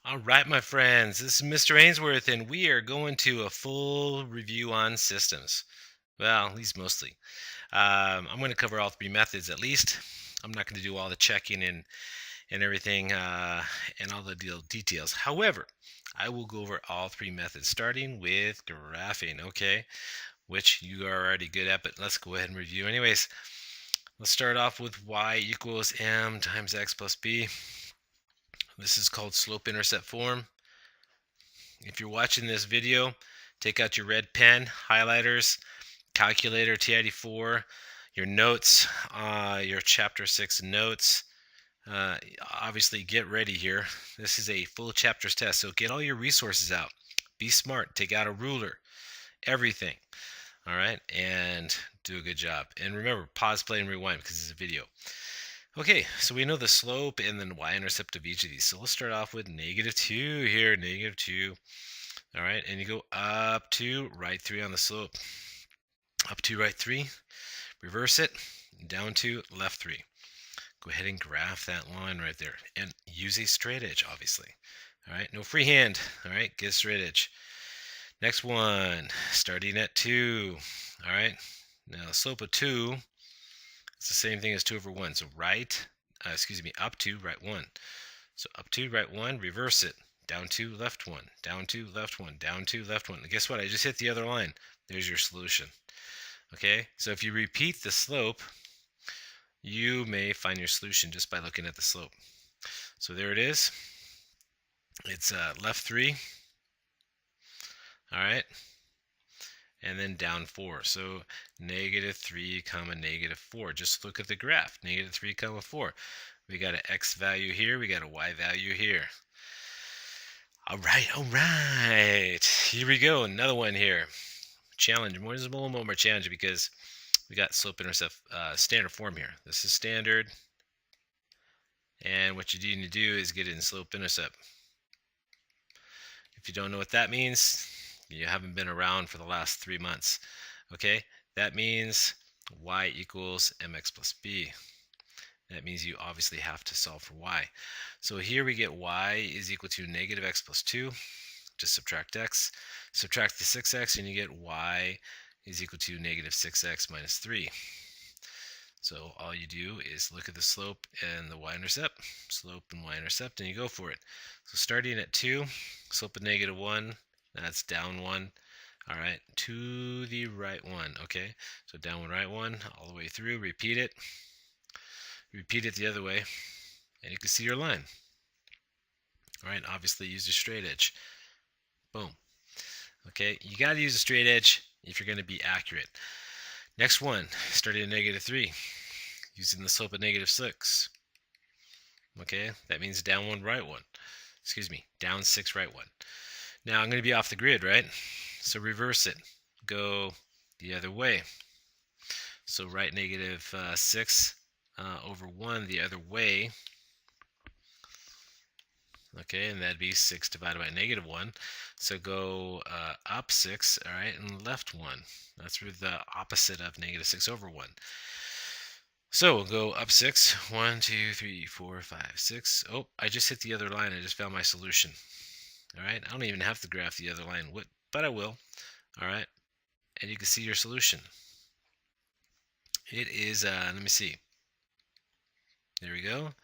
All right, my friends, this is Mr. Ainsworth, and we are going to a full review on systems. Well, at least mostly. I'm going to cover all three methods at least. I'm not going to do all the checking and everything and all the details. However, I will go over all three methods, starting with graphing, okay, which you are already good at, but let's go ahead and review. Anyways, let's start off with y equals m times x plus b. This is called slope-intercept form. If you're watching this video, take out your red pen, highlighters, calculator, TID4, your notes, your chapter 6 notes. Obviously, get ready here. This is a full chapters test, so get all your resources out. Be smart. Take out a ruler, everything. All right, and do a good job. And remember, pause, play, and rewind because it's a video. Okay, so we know the slope and then y-intercept of each of these. So let's start off with -2 here, -2. All right, and you go up to right 3 on the slope. Up to right 3, reverse it, down to left 3. Go ahead and graph that line right there. And use a straight edge, obviously. All right, no freehand. All right, get a straight edge. Next one, starting at 2. All right, now the slope of 2, it's the same thing as 2 over 1. So up to right 1. So up to right 1, reverse it. Down to left 1, down to left 1, down to left 1. And guess what? I just hit the other line. There's your solution. Okay, so if you repeat the slope, you may find your solution just by looking at the slope. So there it is. It's left 3. All right, and then down 4. So -3, -4. Just look at the graph. -3, 4. We got an x value here. We got a y value here. All right. Here we go. Another one here. Challenge. More is a little more challenging because we got slope-intercept standard form here. This is standard. And what you need to do is get it in slope-intercept. If you don't know what that means, you haven't been around for the last 3 months. Okay? That means y equals mx plus b. That means you obviously have to solve for y. So here we get y is equal to -x plus 2. Just subtract x. Subtract the 6x and you get y is equal to -6x minus 3. So all you do is look at the slope and the y-intercept, slope and y-intercept, and you go for it. So starting at 2, slope of -1, that's down 1. All right, to the right 1. Okay, so down 1, right 1, all the way through. Repeat it. Repeat it the other way, and you can see your line. All right, obviously use a straight edge. Boom. Okay, you got to use a straight edge if you're going to be accurate. Next one, starting at -3, using the slope of -6. Okay, that means down 1, right 1. Excuse me, down 6, right 1. Now I'm going to be off the grid, right? So reverse it. Go the other way. So write -6 over 1 the other way. Okay, and that'd be 6 divided by -1. So go up 6, all right, and left 1. That's the opposite of -6 over 1. So we'll go up 6. 1, 2, 3, 4, 5, 6. Oh, I just hit the other line. I just found my solution. All right, I don't even have to graph the other line, but I will. All right, and you can see your solution. It is, let me see. There we go.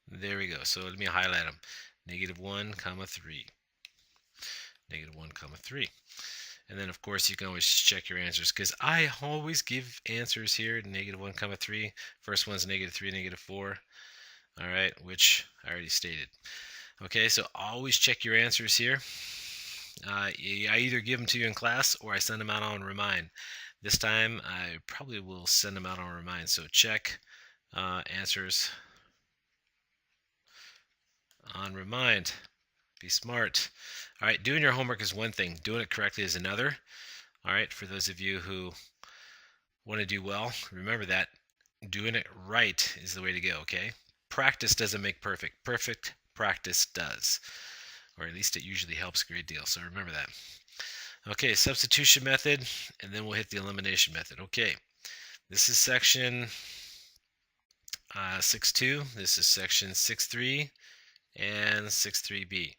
There we go. So let me highlight them. -1, 3. -1, 3. And then, of course, you can always check your answers because I always give answers here. -1, 3. First one's -3, -4. All right, which I already stated. Okay, so always check your answers here. I either give them to you in class or I send them out on Remind. This time, I probably will send them out on Remind. So check answers on Remind. Be smart. All right, doing your homework is one thing. Doing it correctly is another. All right, for those of you who want to do well, remember that doing it right is the way to go, okay? Practice doesn't make perfect. Perfect practice does. Or at least it usually helps a great deal, so remember that. Okay, substitution method, and then we'll hit the elimination method. Okay, this is section 6.2. This is section 6.3 and 6.3b.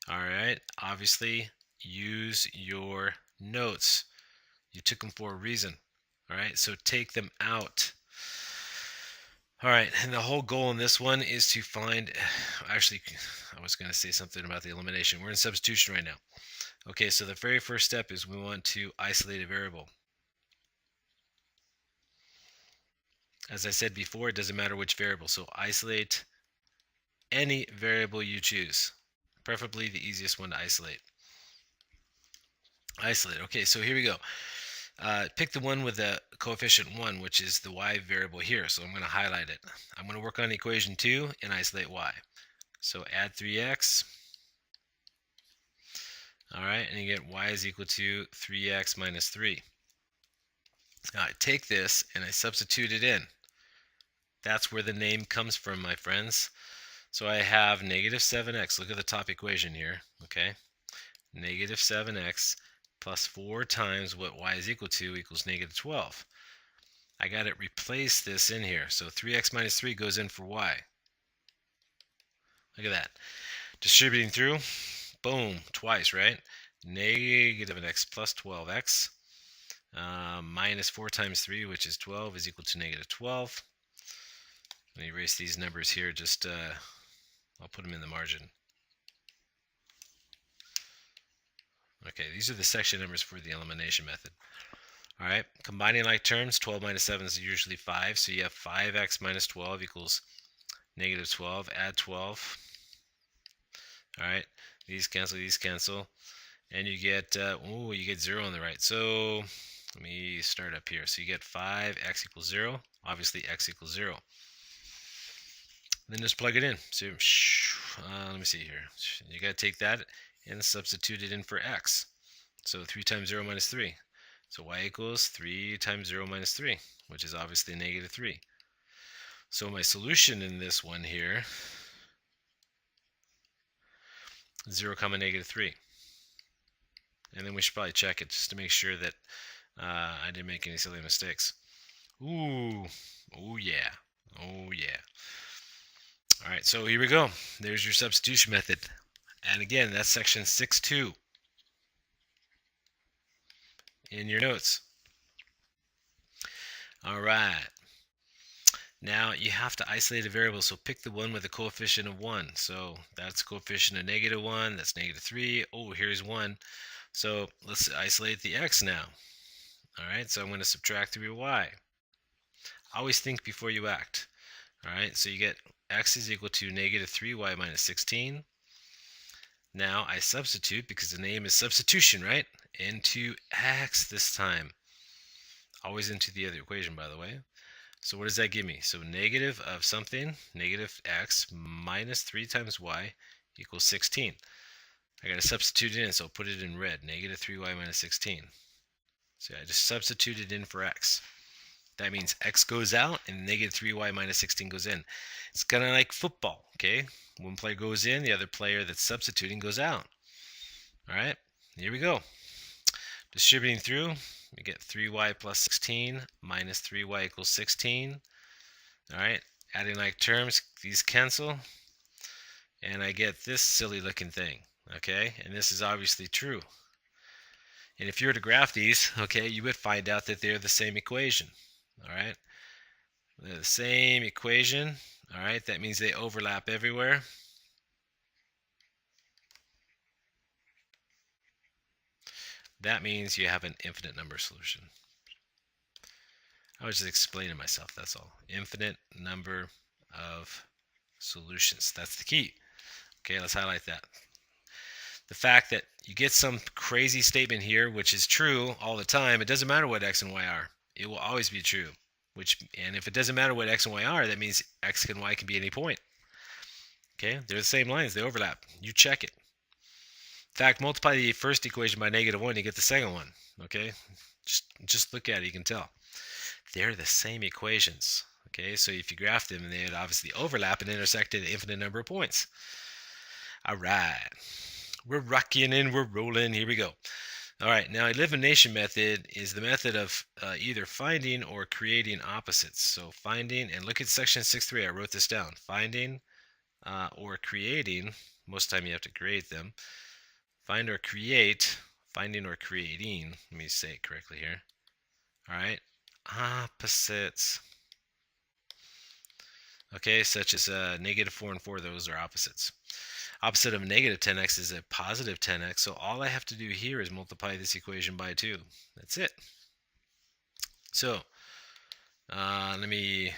All right, obviously use your notes. You took them for a reason. All right, so take them out. All right, and the whole goal in this one is to find, actually, I was going to say something about the elimination. We're in substitution right now. Okay, so the very first step is we want to isolate a variable. As I said before, it doesn't matter which variable. So isolate any variable you choose, preferably the easiest one to isolate. Isolate. Okay, so here we go. Pick the one with the coefficient 1, which is the y variable here. So I'm going to highlight it. I'm going to work on equation 2 and isolate y. So add 3x. All right, and you get y is equal to 3x minus 3. Now I take this and I substitute it in. That's where the name comes from, my friends. So I have negative 7x. Look at the top equation here, okay? Negative 7x plus 4 times what y is equal to equals negative 12. I got to replace this in here. So 3x minus 3 goes in for y. Look at that. Distributing through, boom, twice, right? Negative x plus 12x minus 4 times 3, which is 12, is equal to negative 12. Let me erase these numbers here. Just I'll put them in the margin. Okay, these are the section numbers for the elimination method. All right, combining like terms, 12 minus 7 is usually 5. So you have 5x minus 12 equals negative 12. Add 12. All right, these cancel. And you get, you get 0 on the right. So let me start up here. So you get 5x equals 0. Obviously, x equals 0. Then just plug it in. So let me see here. You got to take that and substitute it in for x. So 3 times 0 minus 3. So y equals 3 times 0 minus 3, which is obviously negative 3. So my solution in this one here, 0 comma negative 3. And then we should probably check it just to make sure that I didn't make any silly mistakes. Ooh, oh yeah, oh yeah. All right, so here we go. There's your substitution method. And again, that's section 6.2 in your notes. All right. Now you have to isolate a variable, so pick the one with a coefficient of 1. So that's coefficient of negative 1, that's negative 3. Oh, here's 1. So let's isolate the x now. All right, so I'm going to subtract 3y. Always think before you act. All right, so you get x is equal to negative 3y minus 16. Now I substitute, because the name is substitution, right? Into x this time. Always into the other equation, by the way. So what does that give me? So negative of something, negative x minus 3 times y equals 16. I got to substitute it in, so I'll put it in red. Negative 3y minus 16. So I just substituted in for x. That means x goes out and negative 3y minus 16 goes in. It's kind of like football, okay? One player goes in, the other player that's substituting goes out. All right, here we go. Distributing through, we get 3y plus 16 minus 3y equals 16. All right, adding like terms, these cancel. And I get this silly looking thing, okay? And this is obviously true. And if you were to graph these, okay, you would find out that they're the same equation. All right, they're the same equation. All right, that means they overlap everywhere. That means you have an infinite number solution. I was just explaining myself, that's all. Infinite number of solutions. That's the key. Okay, let's highlight that. The fact that you get some crazy statement here, which is true all the time, it doesn't matter what x and y are. It will always be true. And if it doesn't matter what x and y are, that means x and y can be any point. Okay, they're the same lines, they overlap. You check it. In fact, multiply the first equation by negative 1, you get the second one. Okay, just look at it, you can tell. They're the same equations. Okay, so if you graph them, they would obviously overlap and intersect at an infinite number of points. All right, we're rocking and we're rolling. Here we go. All right, now elimination method is the method of either finding or creating opposites. So finding, and look at section 6.3, I wrote this down. Finding or creating Most of the time you have to create them. Find or create, finding or creating, let me say it correctly here. All right, opposites. Okay, such as -4 and 4, those are opposites. Opposite of negative 10x is a positive 10x, so all I have to do here is multiply this equation by 2. That's it. So, let me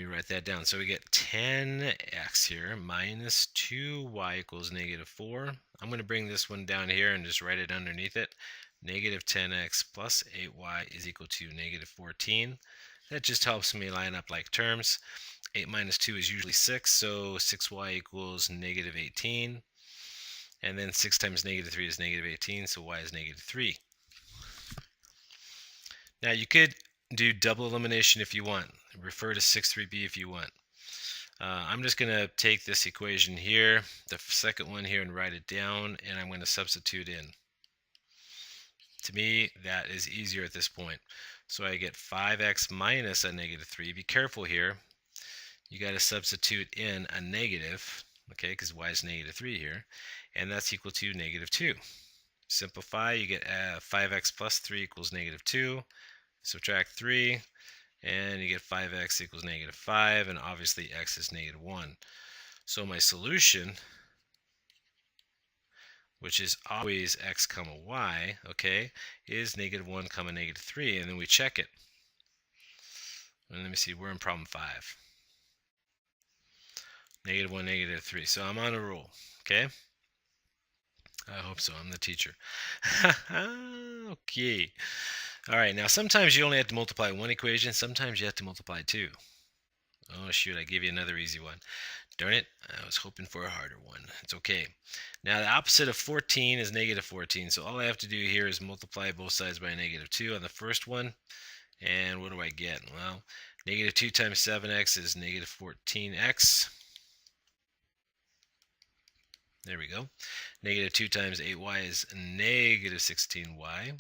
write that down. So we get 10x here minus 2y equals -4. I'm going to bring this one down here and just write it underneath it. -10x plus 8y is equal to -14. That just helps me line up like terms. 8 minus 2 is usually 6, so 6y equals -18. And then 6 times -3 is -18, so y is -3. Now you could do double elimination if you want. Refer to 6.3b if you want. I'm just going to take this equation here, the second one here, and write it down, and I'm going to substitute in. To me, that is easier at this point. So I get 5x minus a -3. Be careful here. You got to substitute in a negative, okay, because y is -3 here, and that's equal to -2. Simplify, you get 5x plus 3 equals -2. Subtract 3, and you get 5x equals -5, and obviously x is -1. So my solution, which is always x comma y, okay, is -1 comma -3, and then we check it. And let me see, we're in problem 5. -1, -3. So I'm on a roll, okay? I hope so. I'm the teacher. Okay. All right. Now, sometimes you only have to multiply one equation. Sometimes you have to multiply 2. Oh, shoot. I gave you another easy one. Darn it. I was hoping for a harder one. It's okay. Now, the opposite of 14 is -14. So all I have to do here is multiply both sides by -2 on the first one. And what do I get? Well, -2 times 7x is -14x. There we go. -2 times 8y is -16y.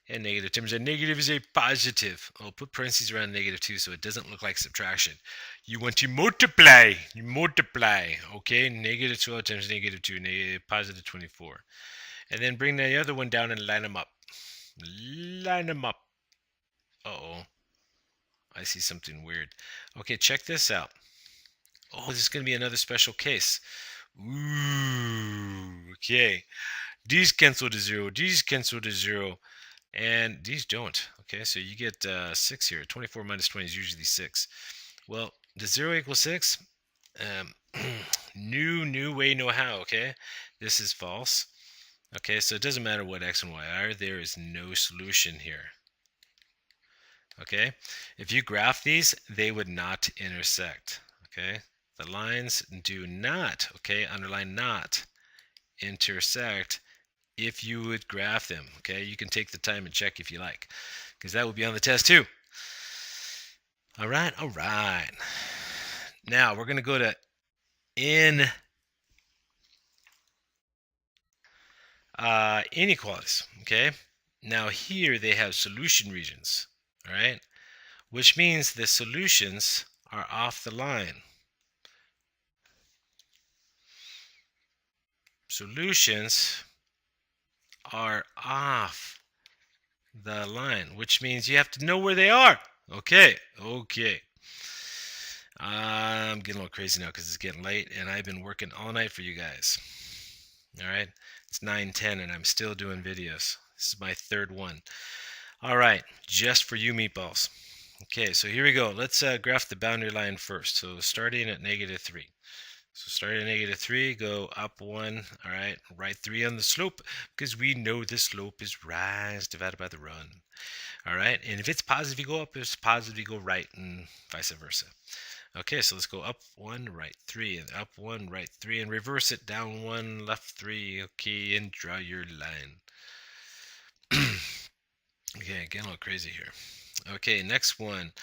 And negative terms, and negative is a positive. I'll put parentheses around -2 so it doesn't look like subtraction. You want to multiply. You multiply. Okay, -12 times -2, positive 24. And then bring the other one down and line them up. Line them up. Uh-oh. I see something weird. Okay, check this out. Oh, this is going to be another special case. Ooh, okay. These cancel to 0. These cancel to 0. And these don't. Okay, so you get 6 here. 24 minus 20 is usually 6. Well, does 0 equal 6? New way, no how, okay? This is false. Okay, so it doesn't matter what x and y are. There is no solution here. Okay, if you graph these, they would not intersect. Okay, the lines do not, okay, underline not, intersect if you would graph them. Okay, you can take the time and check if you like, because that would be on the test too. All right. Now we're going to go to inequalities. Okay, now here they have solution regions. All right, which means the solutions are off the line. Solutions are off the line, which means you have to know where they are. Okay. I'm getting a little crazy now because it's getting late, and I've been working all night for you guys. All right. It's 9:10, and I'm still doing videos. This is my third one. All right. Just for you meatballs. Okay, so here we go. Let's graph the boundary line first. So starting at -3. So starting at -3, go up 1. All right, write 3 on the slope because we know the slope is rise divided by the run. All right, and if it's positive, you go up. If it's positive, you go right, and vice versa. Okay, so let's go up 1, right 3, and up 1, right 3, and reverse it, down 1, left 3. Okay, and draw your line. Okay, getting a little crazy here. Okay, next one,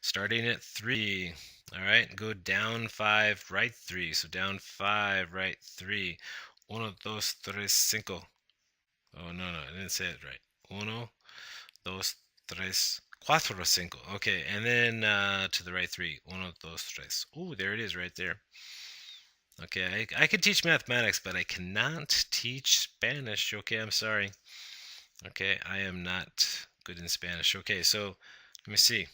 starting at 3. All right, go down 5, right 3. So down 5, right 3. 1, 2, 3, 5. Oh, no, I didn't say it right. 1, 2, 3, 4, 5. Okay, and then to the right 3. 1, 2, 3. Oh, there it is right there. Okay, I could teach mathematics, but I cannot teach Spanish. Okay, I'm sorry. Okay, I am not good in Spanish. Okay, so let me see.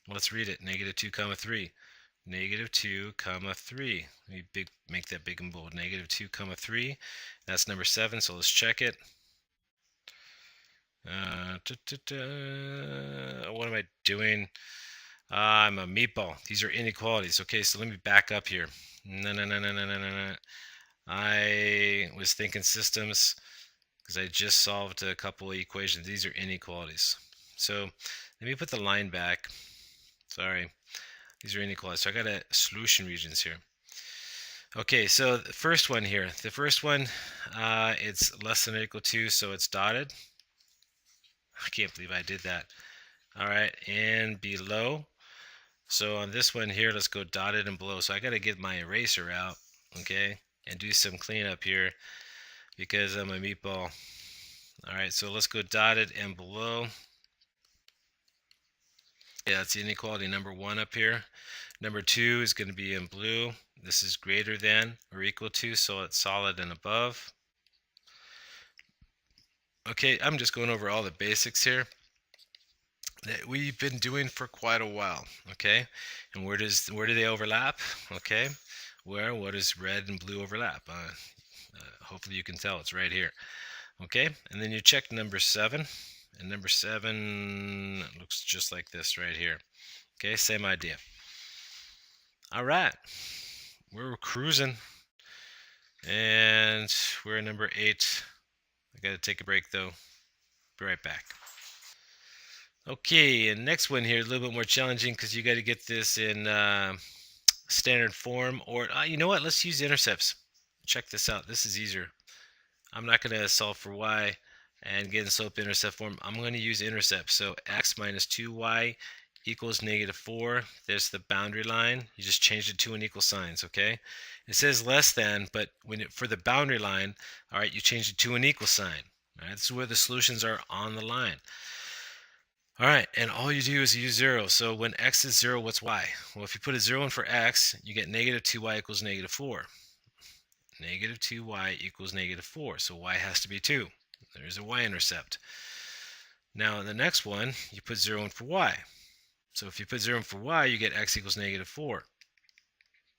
Let's read it. Negative 2 comma 3. Negative 2 comma 3. Let me make that big and bold. Negative 2 comma 3. That's number 7, so let's check it. What am I doing? I'm a meatball. These are inequalities. Okay, so let me back up here. No. I was thinking systems because I just solved a couple of equations. These are inequalities. So let me put the line back. Sorry, these are inequalities. So I got a solution regions here. Okay, so the first one here. The first one, it's less than or equal to, so it's dotted. I can't believe I did that. All right, and below. So on this one here, let's go dotted and below. So I got to get my eraser out, okay, and do some cleanup here because I'm a meatball. All right, so let's go dotted and below. Yeah, that's the inequality number 1 up here. Number 2 is going to be in blue. This is greater than or equal to, so it's solid and above. Okay, I'm just going over all the basics here that we've been doing for quite a while. Okay, and where do they overlap? Okay, what does red and blue overlap? Hopefully you can tell it's right here. Okay, and then you check number 7, and number 7 looks just like this right here. Okay, same idea. All right, we're cruising, and we're at number 8. I gotta take a break though. Be right back. Okay, and next one here is a little bit more challenging because you got to get this in standard form, or you know what? Let's use intercepts. Check this out. This is easier. I'm not going to solve for y and get in slope-intercept form. I'm going to use intercepts. So x minus 2y equals negative 4. There's the boundary line. You just changed it to an equal signs, okay? It says less than, but for the boundary line, all right, you change it to an equal sign. All right, this is where the solutions are on the line. All right, and all you do is use 0. So when x is 0, what's y? Well, if you put a 0 in for x, you get negative 2y equals negative 4. Negative 2y equals negative 4, so y has to be 2. There's a y-intercept. Now, in the next one, you put 0 in for y. So if you put 0 in for y, you get x equals negative 4,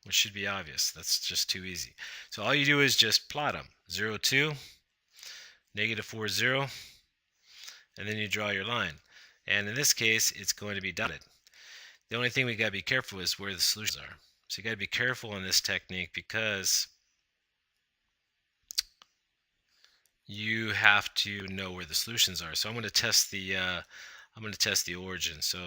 which should be obvious. That's just too easy. So all you do is just plot them. 0, 2, negative 4, 0, and then you draw your line. And in this case, it's going to be dotted. The only thing we got to be careful is where the solutions are. So you got to be careful in this technique because you have to know where the solutions are. So I'm going to test the origin. So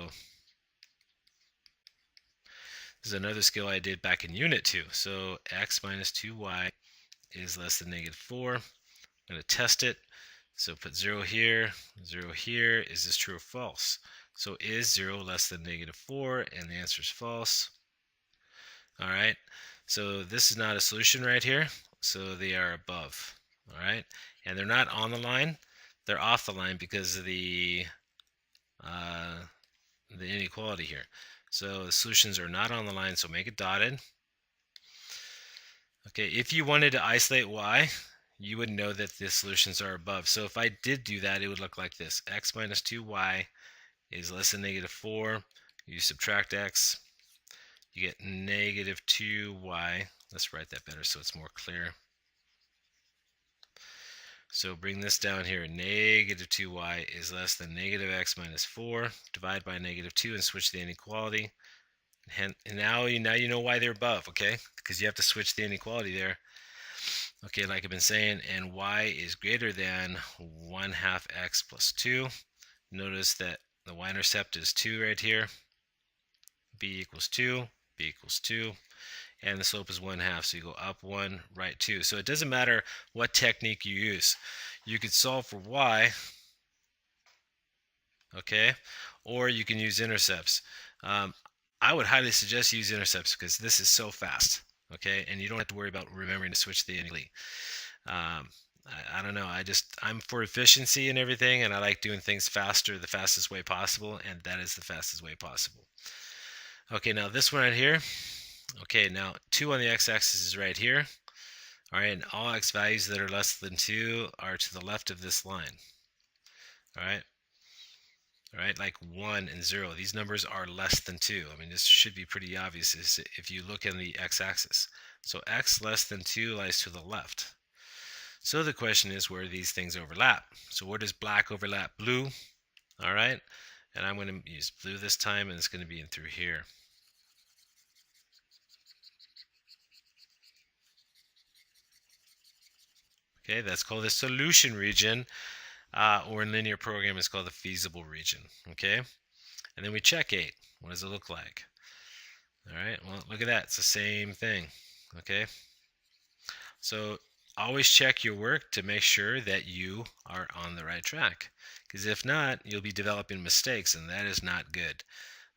this is another skill I did back in Unit 2. So x minus 2y is less than negative 4. I'm going to test it. So put 0 here, 0 here. Is this true or false? So is 0 less than negative 4? And the answer is false. All right. So this is not a solution right here. So they are above. All right. And they're not on the line. They're off the line because of the inequality here. So the solutions are not on the line, so make it dotted. Okay, if you wanted to isolate y, you would know that the solutions are above. So if I did do that, it would look like this. X minus 2y is less than negative 4. You subtract x, you get negative 2y. Let's write that better so it's more clear. So bring this down here. Negative 2y is less than negative x minus 4. Divide by negative 2 and switch the inequality. And now you know why they're above, okay? Because you have to switch the inequality there. Okay, like I've been saying, and y is greater than 1/2 x plus 2. Notice that the y-intercept is 2 right here. B equals 2, B equals 2. And the slope is 1/2, so you go up 1, right 2. So it doesn't matter what technique you use. You could solve for y, okay, or you can use intercepts. I would highly suggest you use intercepts because this is so fast, okay, and you don't have to worry about remembering to switch the inequality. I don't know. I'm for efficiency and everything, and I like doing things faster, the fastest way possible, and that is the fastest way possible. Okay, now this one right here, Okay, now 2 on the x-axis is right here. All right, and all x values that are less than 2 are to the left of this line. All right. All right, like 1 and 0. These numbers are less than 2. I mean, this should be pretty obvious if you look in the x-axis. So x less than 2 lies to the left. So the question is where these things overlap. So where does black overlap blue? All right, and I'm going to use blue this time, and it's going to be in through here. Okay, that's called the solution region, or in linear programming, it's called the feasible region. Okay, and then we check 8. What does it look like? All right, well, look at that. It's the same thing. Okay, so always check your work to make sure that you are on the right track. Because if not, you'll be developing mistakes, and that is not good.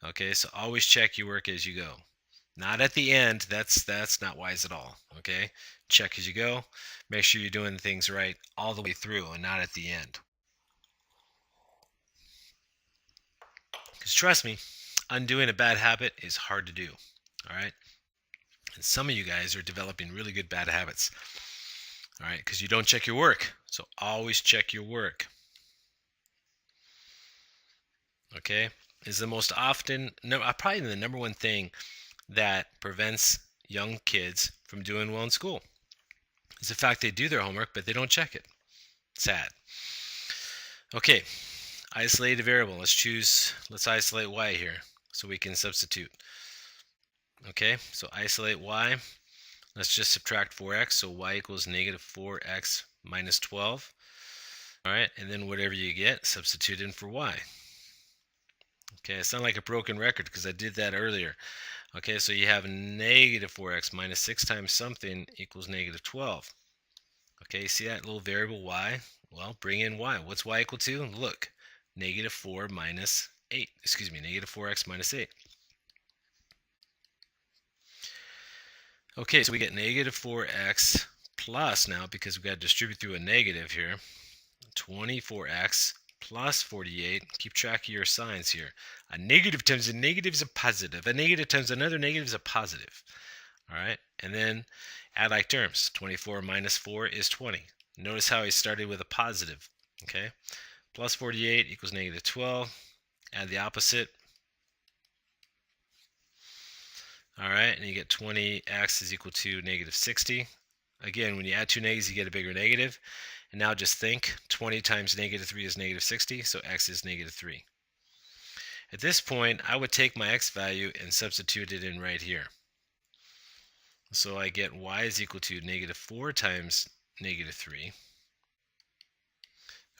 Okay, so always check your work as you go. Not at the end. That's not wise at all. Okay, check as you go. Make sure you're doing things right all the way through, and not at the end. Because trust me, undoing a bad habit is hard to do. All right, and some of you guys are developing really good bad habits. All right, because you don't check your work. So always check your work. Okay, is the most often, probably the number one thing that prevents young kids from doing well in school is the fact they do their homework, but they don't check it. Sad. Okay, isolate a variable. Let's isolate y here so we can substitute. Okay, so isolate y. Let's just subtract 4x, so y equals negative 4x minus 12. All right, and then whatever you get, substitute in for y. Okay, I sound like a broken record because I did that earlier. Okay, so you have negative 4x minus 6 times something equals negative 12. Okay, you see that little variable y? Well, bring in y. What's y equal to? Look, negative 4 minus 8. Excuse me, negative 4x minus 8. Okay, so we get negative 4x plus now, because we've got to distribute through a negative here, 24x plus 48. Keep track of your signs here. A negative times a negative is a positive. A negative times another negative is a positive. All right, and then add like terms. 24 minus 4 is 20. Notice how I started with a positive. Okay, plus 48 equals negative 12. Add the opposite. All right, and you get 20x is equal to negative 60. Again, when you add two negatives, you get a bigger negative. And now just think, 20 times negative 3 is negative 60, so x is negative 3. At this point, I would take my x value and substitute it in right here. So I get y is equal to negative 4 times negative 3.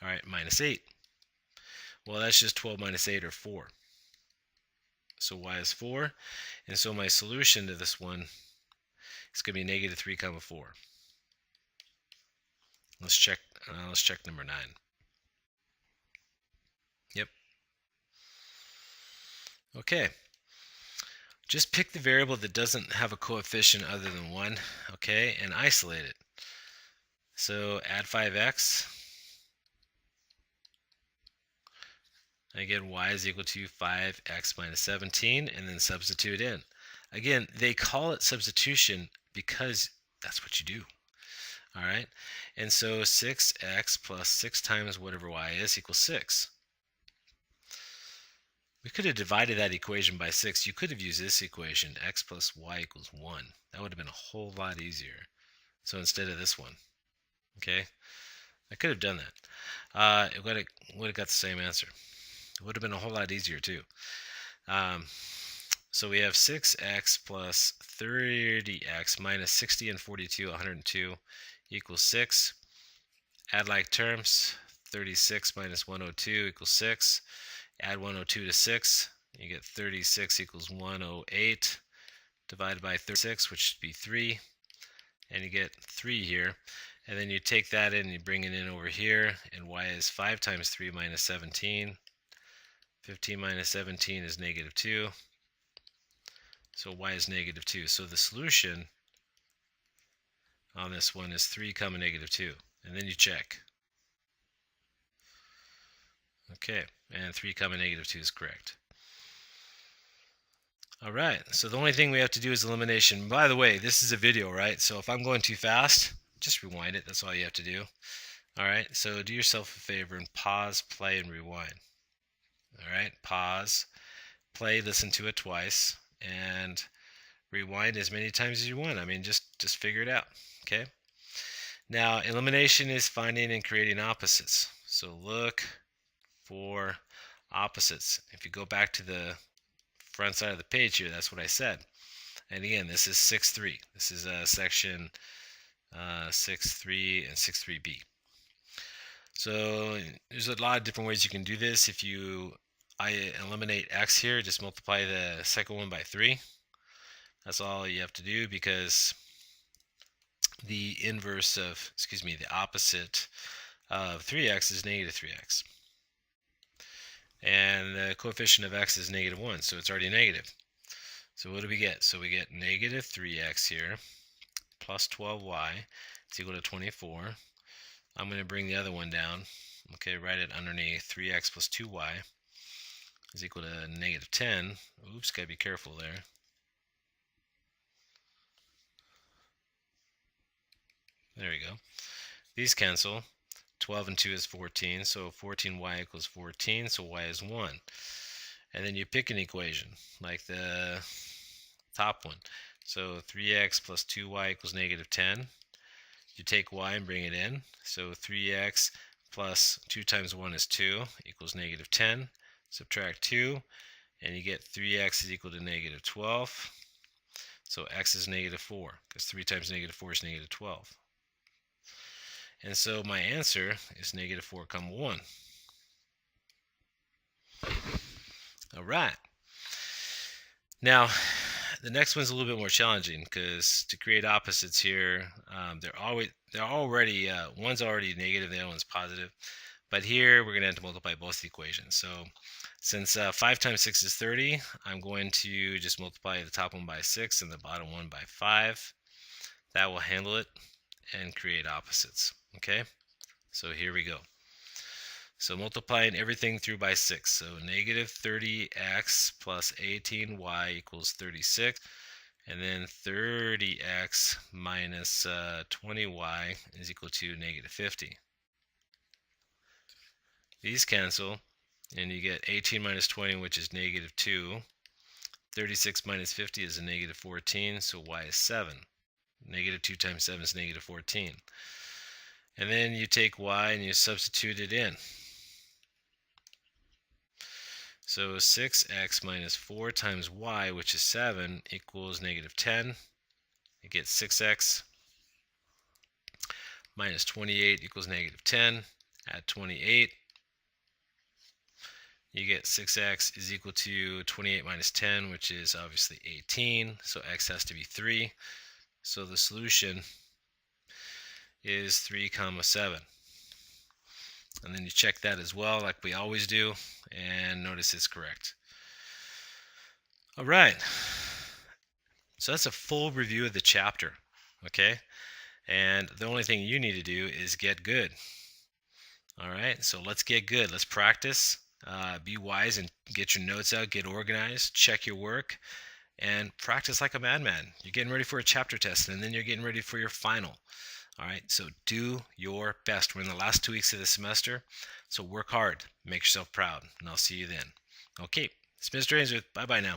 All right, minus 8. Well, that's just 12 minus 8, or 4. So y is 4. And so my solution to this one is going to be negative 3 comma 4. Let's check number 9. Yep. Okay. Just pick the variable that doesn't have a coefficient other than 1, okay, and isolate it. So add 5x. I get y is equal to 5x minus 17, and then substitute in. Again, they call it substitution because that's what you do. All right, and so 6x plus 6 times whatever y is equals 6. We could have divided that equation by 6. You could have used this equation, x plus y equals 1. That would have been a whole lot easier. So instead of this one, okay, I could have done that. It would have got the same answer. It would have been a whole lot easier too. So we have 6x plus 30x minus 60 and 42, 102 equals 6. Add like terms. 36 minus 102 equals 6. Add 102 to 6. You get 36 equals 108 divided by 36, which should be 3. And you get 3 here. And then you take that in and you bring it in over here. And y is 5 times 3 minus 17. 15 minus 17 is negative 2. So y is negative 2. So the solution on this one is 3 comma negative 2. And then you check. Okay, and 3 comma negative 2 is correct. All right, so the only thing we have to do is elimination. By the way, this is a video, right? So if I'm going too fast, just rewind it. That's all you have to do. All right, so do yourself a favor and pause, play, and rewind. All right, pause, play, listen to it twice, and rewind as many times as you want. I mean, just figure it out, okay? Now, elimination is finding and creating opposites. So look for opposites. If you go back to the front side of the page here, that's what I said. And again, this is 6.3. This is section 6.3 and 6.3b. So there's a lot of different ways you can do this. If I eliminate x here, just multiply the second one by 3. That's all you have to do, because the inverse of, the opposite of 3x is negative 3x. And the coefficient of x is negative 1, so it's already negative. So what do we get? So we get negative 3x here plus 12y is equal to 24. I'm going to bring the other one down. Okay, write it underneath 3x plus 2y is equal to negative 10. Oops, got to be careful there. There we go. These cancel. 12 and 2 is 14, so 14y equals 14, so y is 1. And then you pick an equation, like the top one. So 3x plus 2y equals negative 10. You take y and bring it in. So 3x plus 2 times 1 is 2 equals negative 10. Subtract 2, and you get 3x is equal to negative 12. So x is negative 4, because 3 times negative 4 is negative 12. And so my answer is negative 4, 1. All right. Now, the next one's a little bit more challenging, because to create opposites here, they're already one's already negative, the other one's positive. But here we're going to have to multiply both equations. So since 5 times 6 is 30, I'm going to just multiply the top one by 6 and the bottom one by 5. That will handle it and create opposites. Okay, so here we go. So multiplying everything through by 6. So negative 30x plus 18y equals 36. And then 30x minus 20y is equal to negative 50. These cancel, and you get 18 minus 20, which is negative 2. 36 minus 50 is a negative 14, so y is 7. Negative 2 times 7 is negative 14. And then you take y and you substitute it in. So 6x minus 4 times y, which is 7, equals negative 10. You get 6x minus 28 equals negative 10. Add 28. You get 6x is equal to 28 minus 10, which is obviously 18. So x has to be 3. So the solution is 3, 7. And then you check that as well, like we always do, and notice it's correct. All right. So that's a full review of the chapter, okay? And the only thing you need to do is get good. All right, so let's get good. Let's practice. Be wise and get your notes out, get organized, check your work, and practice like a madman. You're getting ready for a chapter test, and then you're getting ready for your final. All right, so do your best. We're in the last 2 weeks of the semester, so work hard. Make yourself proud, and I'll see you then. Okay, it's Mr. Ainsworth. Bye-bye now.